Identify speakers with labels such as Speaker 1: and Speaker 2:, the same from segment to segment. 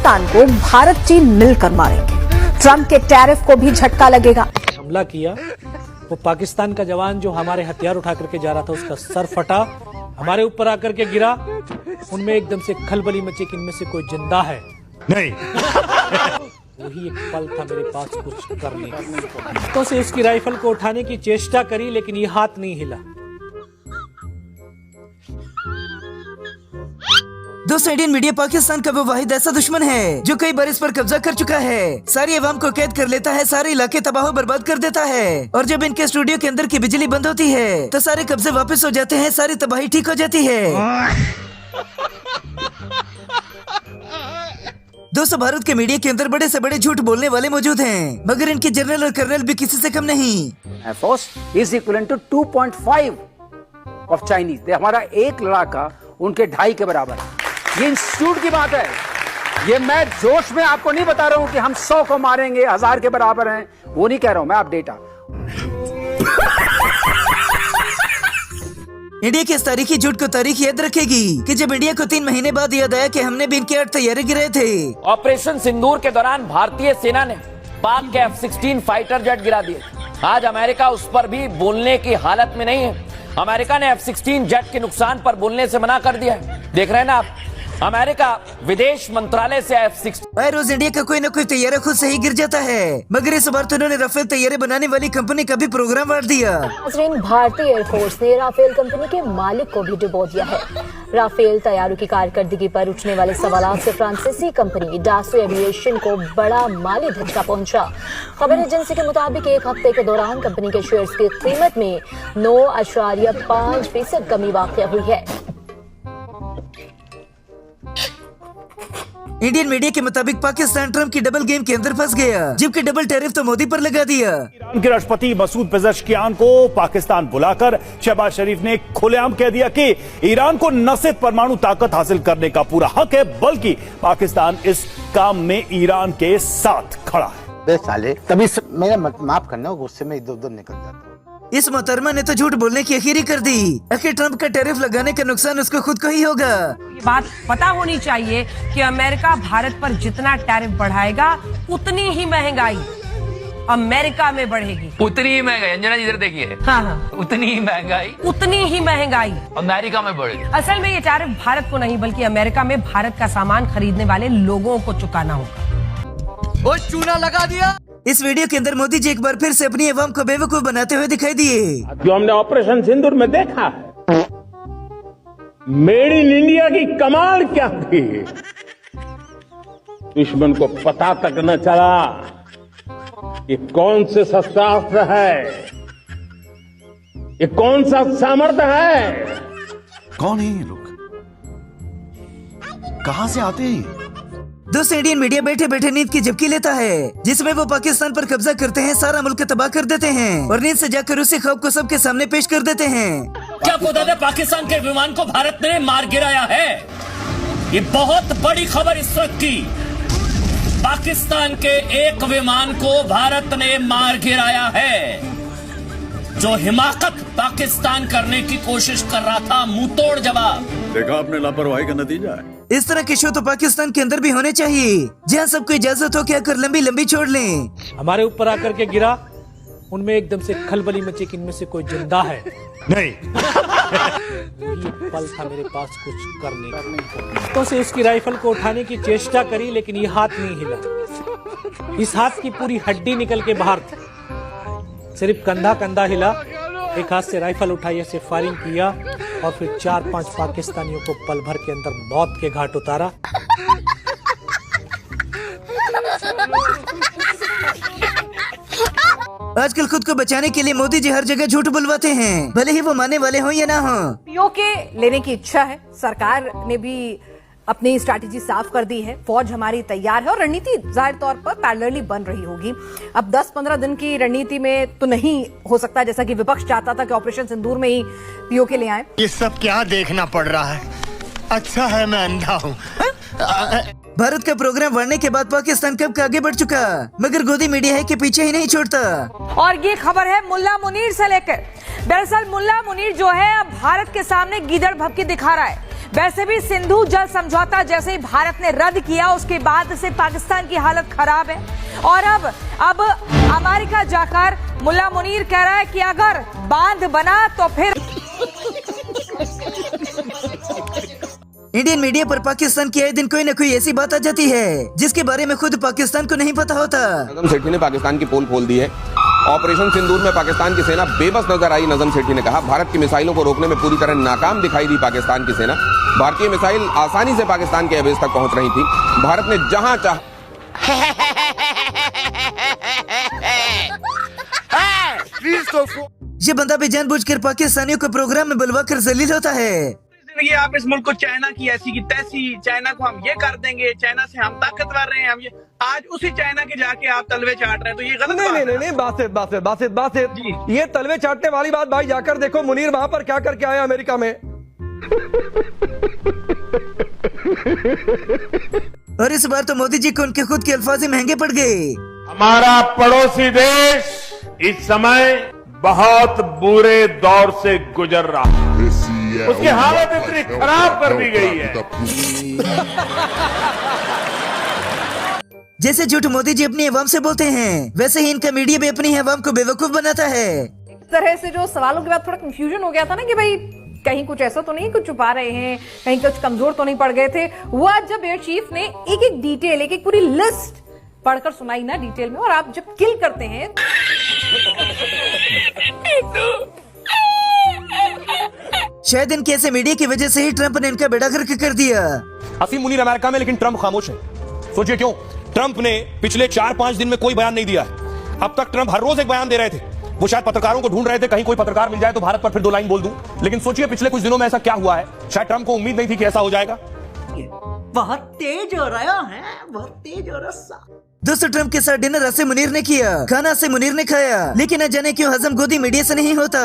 Speaker 1: पाकिस्तान को भारत चीन मिलकर मारेंगे। ट्रंप के टैरिफ को भी झटका लगेगा।
Speaker 2: हमला किया, वो पाकिस्तान का जवान जो हमारे हथियार उठा करके जा रहा था उसका सर फटा, हमारे ऊपर आकर के गिरा। उनमें एकदम से खलबली मची कि इनमें से कोई जिंदा है नहीं। वही एक पल था मेरे पास कुछ करने का। तो से उसकी राइफल को उठाने की चेष्टा करी, लेकिन ये हाथ नहीं हिला।
Speaker 3: दोस्तों, इंडियन मीडिया पाकिस्तान का वो वाहिद ऐसा दुश्मन है जो कई बार इस पर कब्जा कर चुका है। सारी अवाम को कैद कर लेता है, सारे इलाके तबाह बर्बाद कर देता है, और जब इनके स्टूडियो के अंदर की बिजली बंद होती है तो सारे कब्जे वापस हो जाते हैं, सारी तबाही ठीक हो जाती है। दोस्तों, भारत के मीडिया के अंदर बड़े से बड़े झूठ बोलने वाले मौजूद हैं, मगर इनके जनरल और कर्नल भी किसी से कम नहीं।
Speaker 4: Force is equal to 2.5 of Chinese. हमारा एक लड़ाका उनके 2.5 के बराबर है। ये इंस्टीट्यूट की बात है। ये मैं जोश में आपको नहीं बता रहा हूं कि हम 100 को मारेंगे, 1000 के बराबर हैं, वो नहीं कह रहा हूं मैं, आप डेटा।
Speaker 3: इंडिया की इस तारीखी झूठ को तारीख याद रखेगी कि जब इंडिया को 3 महीने बाद याद आया कि हमने भी इनके 8 तैयारी गिराए थे।
Speaker 5: ऑपरेशन सिंदूर के दौरान भारतीय सेना ने पाक के F-16 फाइटर जेट गिरा दिए। आज अमेरिका उस पर भी बोलने की हालत में नहीं है। अमेरिका ने F-16 जेट के नुकसान पर बोलने से मना कर दिया है। देख रहे हैं ना आप, अमेरिका विदेश मंत्रालय से F-16
Speaker 3: रोज इंडिया का कोई न कोई तैयारा खुद से ही गिर जाता है, मगर इस बार तो उन्होंने राफेल तैयारे बनाने वाली कंपनी का भी प्रोग्राम बांट दिया।
Speaker 1: भारतीय एयरफोर्स ने राफेल कंपनी के मालिक को भी डुबो दिया है। राफेल तैयारों की कारकर्दगी पर उठने वाले सवालों से फ्रांसीसी कंपनी डासो एविएशन को बड़ा माली झटका पहुंचा। खबर एजेंसी के मुताबिक एक हफ्ते के दौरान कंपनी के शेयर्स की कीमत में 9.5% कमी वाक़या हुई है।
Speaker 3: इंडियन मीडिया के मुताबिक पाकिस्तान ट्रंप की डबल गेम के अंदर फंस गया, जबकि डबल टैरिफ तो मोदी पर लगा दिया।
Speaker 6: ईरान के राष्ट्रपति मसूद पेजेश्कियान को पाकिस्तान बुलाकर शहबाज शरीफ ने खुलेआम कह दिया कि ईरान को न सिर्फ परमाणु ताकत हासिल करने का पूरा हक है, बल्कि पाकिस्तान इस काम में ईरान के साथ खड़ा है।
Speaker 7: साले तभी मेरा माफ करना, गुस्से में इधर उधर निकल जाता हूँ।
Speaker 3: इस मोहतरमा ने तो झूठ बोलने की आखिरी कर दी। आखिर ट्रंप का टैरिफ लगाने का नुकसान उसको खुद को ही होगा।
Speaker 8: ये बात पता होनी चाहिए कि अमेरिका भारत पर जितना टैरिफ बढ़ाएगा उतनी ही महंगाई अमेरिका में बढ़ेगी।
Speaker 9: उतनी ही महंगाई, अंजना इधर देखिए।
Speaker 8: हाँ,
Speaker 9: उतनी ही महंगाई अमेरिका में बढ़ेगी।
Speaker 8: असल में ये टैरिफ भारत को नहीं बल्कि अमेरिका में भारत का सामान खरीदने वाले लोगों को चुकाना होगा।
Speaker 3: वो चूना लगा दिया। इस वीडियो के अंदर मोदी जी एक बार फिर से अपनी अवाम को बेवकूफ बनाते हुए दिखाई दिए।
Speaker 10: जो हमने ऑपरेशन सिंदूर में देखा, मेड इन इंडिया की कमाल क्या थी, दुश्मन को पता तक न चला ये कौन से शस्त्रास्त्र है, ये कौन सा सामर्थ्य है।
Speaker 11: कौन है ये लोग, कहां से आते हैं?
Speaker 3: दोस्तों, इंडियन मीडिया बैठे बैठे नींद की झपकी लेता है, जिसमें वो पाकिस्तान पर कब्जा करते हैं, सारा मुल्क तबाह कर देते हैं और नींद से जाकर उसी ख्वाब को सबके सामने पेश कर देते हैं।
Speaker 5: क्या पता था पाकिस्तान के विमान को भारत ने मार गिराया है। ये बहुत बड़ी खबर इस वक्त की। पाकिस्तान के एक विमान को भारत ने मार गिराया है। जो हिमाकत पाकिस्तान करने की कोशिश कर रहा था, मुंह तोड़ जवाब।
Speaker 11: देखा आपने लापरवाही का नतीजा है।
Speaker 3: इस तरह के शो तो पाकिस्तान के अंदर भी होने चाहिए, जहाँ सबको इजाजत हो के आकर लंबी लंबी छोड़ लें।
Speaker 2: हमारे ऊपर आकर के गिरा, उनमें एकदम से खलबली मची कि इनमें से कोई जिंदा है नहीं। वही एक पल था मेरे पास कुछ करने का। तो से उसकी राइफल को उठाने की चेष्टा करी, लेकिन ये हाथ नहीं हिला। इस हाथ की पूरी हड्डी निकल के बाहर थी, सिर्फ कंधा हिला। एक हाथ से राइफल उठाई, ऐसे फायरिंग किया और फिर 4-5 पाकिस्तानियों को पल भर के अंदर मौत के घाट उतारा।
Speaker 3: आजकल खुद को बचाने के लिए मोदी जी हर जगह झूठ बुलवाते हैं, भले ही वो मानने वाले हो या ना हो।
Speaker 1: पीओके लेने की इच्छा है, सरकार ने भी अपनी स्ट्रैटेजी साफ कर दी है। फौज हमारी तैयार है और रणनीति जाहिर तौर पर पैरेलली बन रही होगी। अब 10-15 दिन की रणनीति में तो नहीं हो सकता, जैसा कि विपक्ष चाहता था कि ऑपरेशन सिंदूर में ही पीओके ले आए।
Speaker 12: ये सब क्या देखना पड़ रहा है? अच्छा है मैं अंधा हूँ।
Speaker 3: भारत का प्रोग्राम बढ़ने के बाद पाकिस्तान कब का आगे बढ़ चुका, मगर गोदी मीडिया है कि पीछे ही नहीं छोड़ता।
Speaker 8: और ये खबर है मुल्ला मुनीर से लेकर। दरअसल मुल्ला मुनीर जो है अब भारत के सामने गीदड़ भभकी दिखा रहा है। वैसे भी सिंधु जल समझौता जैसे ही भारत ने रद्द किया उसके बाद से पाकिस्तान की हालत खराब है। और अब अमेरिका जाकर मुल्ला मुनीर कह रहा है कि अगर बांध बना तो फिर
Speaker 3: इंडियन मीडिया पर पाकिस्तान की आए दिन कोई न कोई ऐसी बात आ जाती है जिसके बारे में खुद पाकिस्तान को नहीं पता होता।
Speaker 13: नजम सेठी ने पाकिस्तान की पोल खोल दी है। ऑपरेशन सिंदूर में पाकिस्तान की सेना बेबस नजर आई। नजम सेठी ने कहा भारत की मिसाइलों को रोकने में पूरी तरह नाकाम दिखाई दी पाकिस्तान की सेना। भारतीय मिसाइल आसानी से पाकिस्तान के एवेज तक पहुंच रही थी। भारत ने जहां चाह
Speaker 3: ये बंदा भी जानबूझकर पाकिस्तानियों को प्रोग्राम में बुलवा कर जलील होता है।
Speaker 14: ये आप इस मुल्क को चाइना की ऐसी की तैसी, चाइना को हम ये कर देंगे, चाइना से हम ताकतवर रहे हैं, हम ये आज उसी चाइना के जाके आप तलवे चाट रहे हैं, तो ये गलत बात है।
Speaker 15: बात ये तलवे चाटने वाली बात भाई जाकर देखो मुनीर वहां पर क्या करके आया अमेरिका में।
Speaker 3: और इस बार तो मोदी जी को उनके खुद के अल्फाज ही महंगे पड़ गए।
Speaker 10: हमारा पड़ोसी देश इस समय बहुत बुरे दौर से गुजर रहा है। उसकी हालत इतनी खराब कर दी गई है।
Speaker 3: जैसे झूठ मोदी जी अपनी अवाम से बोलते हैं वैसे ही इनका मीडिया भी अपनी अवाम को बेवकूफ बनाता है।
Speaker 8: इस तरह से जो सवालों के बाद थोड़ा कंफ्यूजन हो गया था ना कि भाई कहीं कुछ ऐसा तो नहीं कुछ छुपा रहे हैं, कहीं कुछ कमजोर तो नहीं पड़ गए थे, वो आज जब एयर चीफ ने एक एक डिटेल एक एक पूरी लिस्ट पढ़कर सुनाई ना डिटेल में, और आप जब किल करते हैं
Speaker 3: शायद इनके ऐसे मीडिया की वजह से ही ट्रंप ने इनका बेड़ा गर्क कर दिया।
Speaker 16: असीम मुनीर अमेरिका में लेकिन ट्रंप खामोश है। सोचिए क्यों? ट्रंप ने पिछले 4-5 दिन में कोई बयान नहीं दिया है। अब तक ट्रंप हर रोज एक बयान दे रहे थे। वो शायद पत्रकारों को ढूंढ रहे थे, कहीं कोई पत्रकार मिल जाए तो भारत पर फिर 2 लाइन बोल दूं। लेकिन सोचिए पिछले कुछ दिनों में ऐसा क्या हुआ है। शायद ट्रंप को उम्मीद नहीं थी कि ऐसा हो जाएगा।
Speaker 3: बहुत तेज हो रहा है, बहुत तेज हो रहा। दोस्तों ट्रंप के साथ डिनर असीम मुनीर ने किया, खाना असीम मुनीर ने खाया, लेकिन न जाने क्यों हजम गोदी मीडिया से नहीं होता।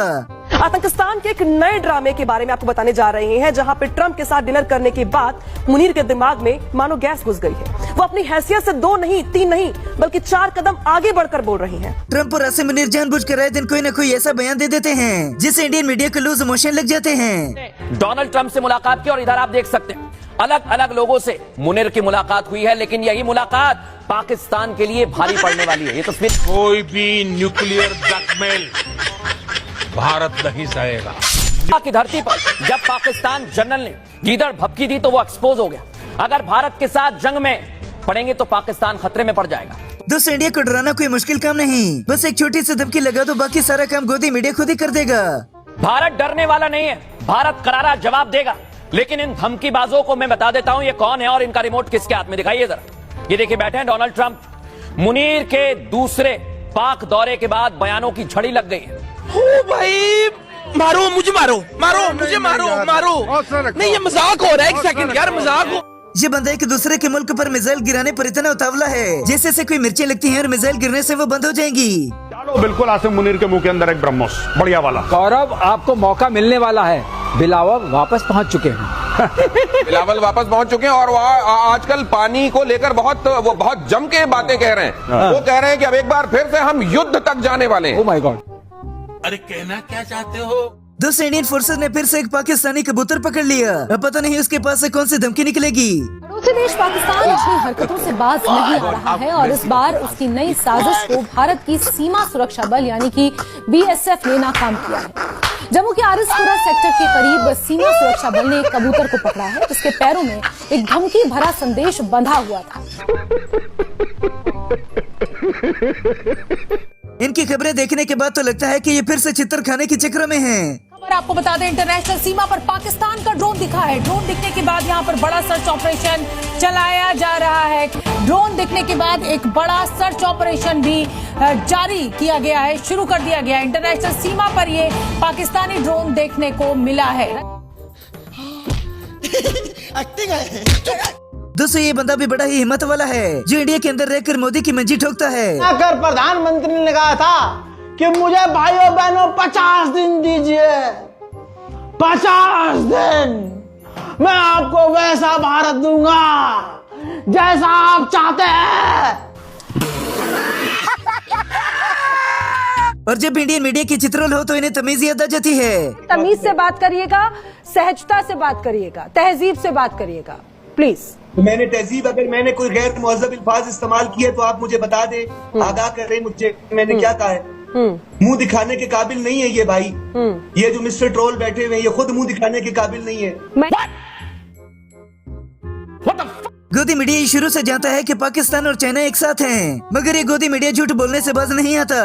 Speaker 8: आतंकिस्तान के एक नए ड्रामे के बारे में आपको बताने जा रहे हैं, जहां पे ट्रंप के साथ डिनर करने के बाद मुनीर के दिमाग में मानो गैस घुस गई है। वो अपनी हैसियत से 2 नहीं 3 नहीं बल्कि 4 कदम आगे बढ़कर बोल रही हैं।
Speaker 3: ट्रंप और असीम मुनीर जानबूझकर आए दिन कोई न कोई ऐसा बयान दे देते हैं जिससे इंडियन मीडिया को लूज मोशन लग जाते हैं।
Speaker 5: डोनाल्ड ट्रंप से मुलाकात की और इधर आप देख सकते हैं अलग अलग लोगों से मुनीर की मुलाकात हुई है, लेकिन यही मुलाकात पाकिस्तान के लिए भारी पड़ने वाली है। ये तस्वीर
Speaker 10: कोई भी न्यूक्लियर ब्लैकमेल भारत नहीं सहेगा।
Speaker 5: की धरती पर जब पाकिस्तान जनरल ने गीदड़ भपकी दी तो वो एक्सपोज हो गया। अगर भारत के साथ जंग में पड़ेंगे तो पाकिस्तान खतरे में पड़ जाएगा।
Speaker 3: दोस्तों इंडिया को डराना कोई मुश्किल काम नहीं, बस एक छोटी सी धमकी लगा दो, बाकी सारा काम गोदी मीडिया खुद ही कर देगा।
Speaker 5: भारत डरने वाला नहीं है, भारत करारा जवाब देगा। लेकिन इन धमकीबाजों को मैं बता देता हूं ये कौन है और इनका रिमोट किसके हाथ में, दिखाइए जरा। ये देखिए बैठे हैं डोनाल्ड ट्रंप। मुनीर के दूसरे पाक दौरे के बाद बयानों की झड़ी लग गई है।
Speaker 14: ओ भाई मारो मुझे, मारो मुझे, मारो नहीं, ये मजाक हो रहा है। एक सेकंड यार, मजाक हो।
Speaker 3: ये बंदा एक दूसरे के मुल्क पर मिसाइल गिराने पर इतना उतावला है जैसे से कोई मिर्चें लगती हैं और मिसाइल गिरने से वो बंद हो जाएंगी।
Speaker 10: चलो बिल्कुल आसिम मुनीर के मुंह के अंदर एक ब्रह्मोस बढ़िया वाला।
Speaker 4: गौरव आपको मौका मिलने वाला है। बिलावल वापस पहुंच चुके हैं।
Speaker 13: बिलावल वापस पहुंच चुके हैं और आजकल पानी को लेकर बहुत जम के बातें कह रहे हैं। वो कह रहे हैं कि अब एक बार फिर से हम युद्ध तक जाने वाले हैं।
Speaker 4: Oh my God.
Speaker 14: अरे कहना क्या चाहते हो?
Speaker 3: दोस्तों इंडियन फोर्सेस ने फिर से एक पाकिस्तानी कबूतर पकड़ लिया। अब पता नहीं उसके पास से कौन सी धमकी निकलेगी।
Speaker 1: पड़ोसी देश पाकिस्तान अपनी हरकतों से बाज नहीं आ रहा है और इस बार उसकी नई साजिश को भारत की सीमा सुरक्षा बल यानी कि BSF ने नाकाम किया है। जम्मू के आरिसपुरा सेक्टर के करीब सीमा सुरक्षा बल ने एक कबूतर को पकड़ा है जिसके पैरों में एक धमकी भरा संदेश बंधा हुआ था।
Speaker 3: इनकी खबरें देखने के बाद तो लगता है कि ये फिर से चित्तर खाने के चक्कर में हैं।
Speaker 8: खबर आपको बता दें, इंटरनेशनल सीमा पर पाकिस्तान का ड्रोन दिखा है। ड्रोन दिखने के बाद यहाँ पर बड़ा सर्च ऑपरेशन चलाया जा रहा है। ड्रोन दिखने के बाद एक बड़ा सर्च ऑपरेशन भी जारी किया गया है, शुरू कर दिया गया है। इंटरनेशनल सीमा पर ये पाकिस्तानी ड्रोन देखने को मिला है।
Speaker 3: दोस्तों ये बंदा भी बड़ा ही हिम्मत वाला है जो इंडिया के अंदर रहकर मोदी की मंजी ठोकता है।
Speaker 7: आकर प्रधानमंत्री ने कहा था कि मुझे भाइयों बहनों 50 दिन दीजिए, 50 दिन मैं आपको वैसा भारत दूंगा जैसा आप चाहते हैं।
Speaker 3: और जब इंडियन मीडिया की चित्रोल हो तो इन्हें तमीज याद आ जाती है।
Speaker 8: तमीज से बात करिएगा, सहजता से बात करिएगा, तहजीब से बात करिएगा प्लीज।
Speaker 17: तो मैंने तहजीब, अगर मैंने कोई गैर मुहज़्ज़ब अल्फाज इस्तेमाल किए तो आप मुझे बता दे, आगाह करें मुझे मैंने क्या कहा है। मुंह दिखाने के काबिल नहीं है ये भाई। ये जो मिस्टर ट्रोल बैठे हुए हैं ये खुद मुंह दिखाने के काबिल नहीं है।
Speaker 3: गोदी मीडिया ये शुरू से जानता है कि पाकिस्तान और चाइना एक साथ हैं, मगर ये गोदी मीडिया झूठ बोलने से बाज नहीं आता।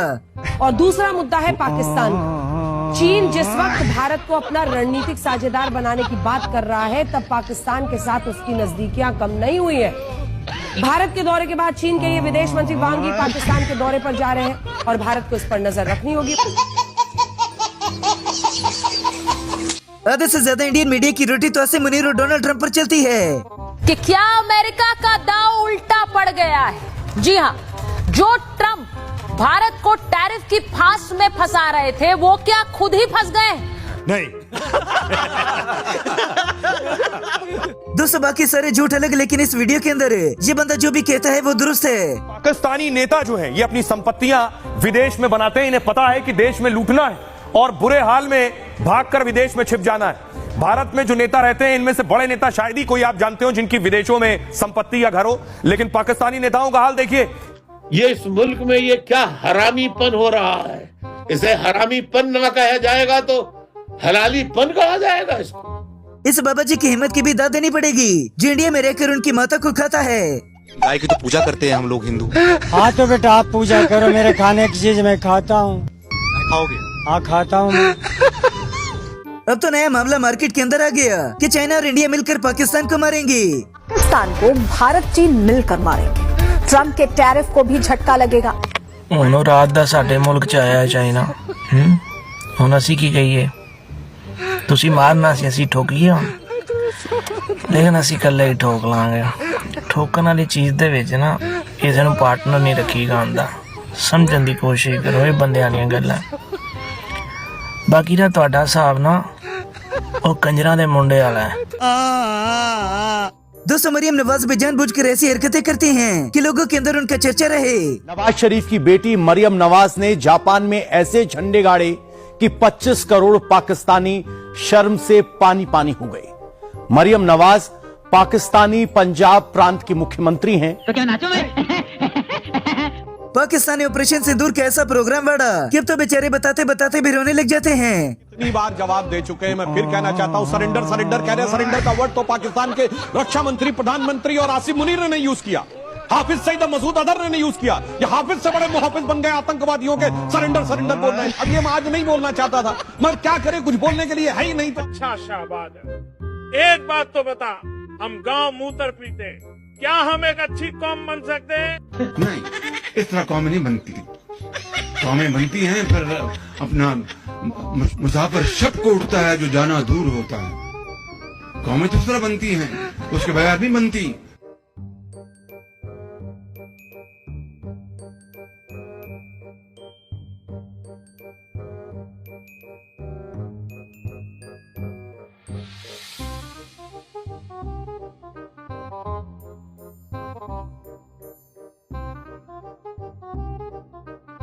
Speaker 8: और दूसरा मुद्दा है पाकिस्तान का। चीन जिस वक्त भारत को अपना रणनीतिक साझेदार बनाने की बात कर रहा है, तब पाकिस्तान के साथ उसकी नजदीकियां कम नहीं हुई है। भारत के दौरे के बाद चीन के ये विदेश मंत्री वांग यी पाकिस्तान के दौरे पर जा रहे हैं और भारत को इस पर नजर रखनी होगी।
Speaker 3: आधे से ज्यादा इंडियन मीडिया की रोटी तो ऐसे मुनीर और डोनाल्ड ट्रंप पर चलती है
Speaker 1: कि क्या अमेरिका का दांव उल्टा पड़ गया है। जी हाँ, जो ट्रंप भारत को टैरिफ की फांस में फंसा रहे थे, वो क्या खुद ही फंस गए?
Speaker 6: नहीं।
Speaker 3: दोस्तों बाकी सारे झूठ अलग, लेकिन इस वीडियो के अंदर ये बंदा जो भी कहता है वो दुरुस्त है।
Speaker 16: पाकिस्तानी नेता जो है ये अपनी संपत्तियां विदेश में बनाते हैं। इन्हें पता है कि देश में लूटना है और बुरे हाल में भागकर विदेश में छिप जाना है। भारत में जो नेता रहते हैं इनमें से बड़े नेता शायद ही कोई आप जानते हो जिनकी विदेशों में संपत्ति या घर हो, लेकिन पाकिस्तानी नेताओं का हाल देखिए।
Speaker 10: ये इस मुल्क में ये क्या हरामीपन हो रहा है। इसे हरामीपन ना कहा जाएगा तो हलालीपन कहा जाएगा इसको।
Speaker 3: इस बाबा जी की हिम्मत की भी दाद देनी पड़ेगी जो इंडिया में रहकर उनकी माता को खाता है।
Speaker 12: गाय की तो पूजा करते हैं हम लोग हिंदू।
Speaker 7: हाँ तो बेटा आप पूजा करो, मेरे खाने की चीज मैं खाता हूँ।
Speaker 12: खाओगे?
Speaker 7: हाँ खाता हूँ।
Speaker 3: अब तो नया मामला मार्केट के अंदर आ गया कि चाइना और इंडिया मिलकर पाकिस्तान को मारेंगे।
Speaker 1: पाकिस्तान को भारत चीन मिलकर मारेंगे। ट्रंप के टैरिफ को भी झटका लगेगा।
Speaker 7: ਹੁਣ ਰਾਤ ਦਾ ਸਾਡੇ ਮੁਲਕ ਚ ਆਇਆ ਹੈ ਚਾਈਨਾ। ਹੁਣ ਅਸੀਂ ਕੀ ਕਹੀਏ? ਤੁਸੀਂ ਮਾਰਨਾ ਸੀ, ਅਸੀਂ ਠੋਕੀਏ ਹੁਣ। ਲੇਕਿਨ ਅਸੀਂ ਇਕੱਲੇ ਹੀ ਠੋਕ ਲਾਂਗੇ। ਠੋਕਣ ਵਾਲੀ ਚੀਜ਼ ਦੇ ਵਿੱਚ ਨਾ ਕਿਸੇ ਨੂੰ ਪਾਰਟਨਰ ਨਹੀਂ ਰੱਖੀਦਾ ਹੁੰਦਾ। ਸਮਝਣ ਦੀ ਕੋਸ਼ਿਸ਼ ਕਰੋ ਇਹ ਬੰਦਿਆਂ ਦੀਆਂ ਗੱਲਾਂ। ਬਾਕੀ ਦਾ ਤੁਹਾਡਾ ਹਿਸਾਬ ਨਾ ਉਹ ਕੰਜਰਾਂ ਦੇ ਮੁੰਡੇ ਵਾਲਾ ਹੈ।
Speaker 3: दोस्तों मरियम नवाज भी जानबूझकर ऐसी हरकतें करती हैं कि लोगों के अंदर उनका चर्चा रहे।
Speaker 6: नवाज शरीफ की बेटी मरियम नवाज ने जापान में ऐसे झंडे गाड़े कि 25 करोड़ पाकिस्तानी शर्म से पानी पानी हो गए। मरियम नवाज पाकिस्तानी पंजाब प्रांत की मुख्यमंत्री हैं।
Speaker 3: तो क्या नाचो पाकिस्तानी ऑपरेशन सिंदूर का ऐसा प्रोग्राम बढ़ा कि अब तो बेचारे बताते बताते भी रोने लग जाते हैं।
Speaker 16: इतनी बार जवाब दे चुके हैं, मैं फिर कहना चाहता हूं सरेंडर सरेंडर कह रहे हैं। सरेंडर का वर्ड तो पाकिस्तान के रक्षा मंत्री, प्रधानमंत्री और आसिफ मुनीर ने नहीं यूज किया। हाफिज सईद मसूद अजहर ने नहीं यूज किया। ये हाफिज से बड़े मुहाफिज बन गए आतंकवादियों के। सरेंडर सरेंडर बोल रहे हैं। अब ये मैं आज नहीं बोलना चाहता था, मगर क्या करे, कुछ बोलने के लिए है ही नहीं। तो
Speaker 10: अच्छा शाहबाद है। एक बात तो बता, हम गांव मूत्र पीते, क्या हम एक अच्छी कौम बन सकते हैं?
Speaker 11: नहीं, इस तरह कौमें नहीं बनती। कौमें बनती हैं पर अपना मुसाफिर शक को उठता है जो जाना दूर होता है। कौमें तो इस तरह बनती हैं, उसके बगैर नहीं बनती।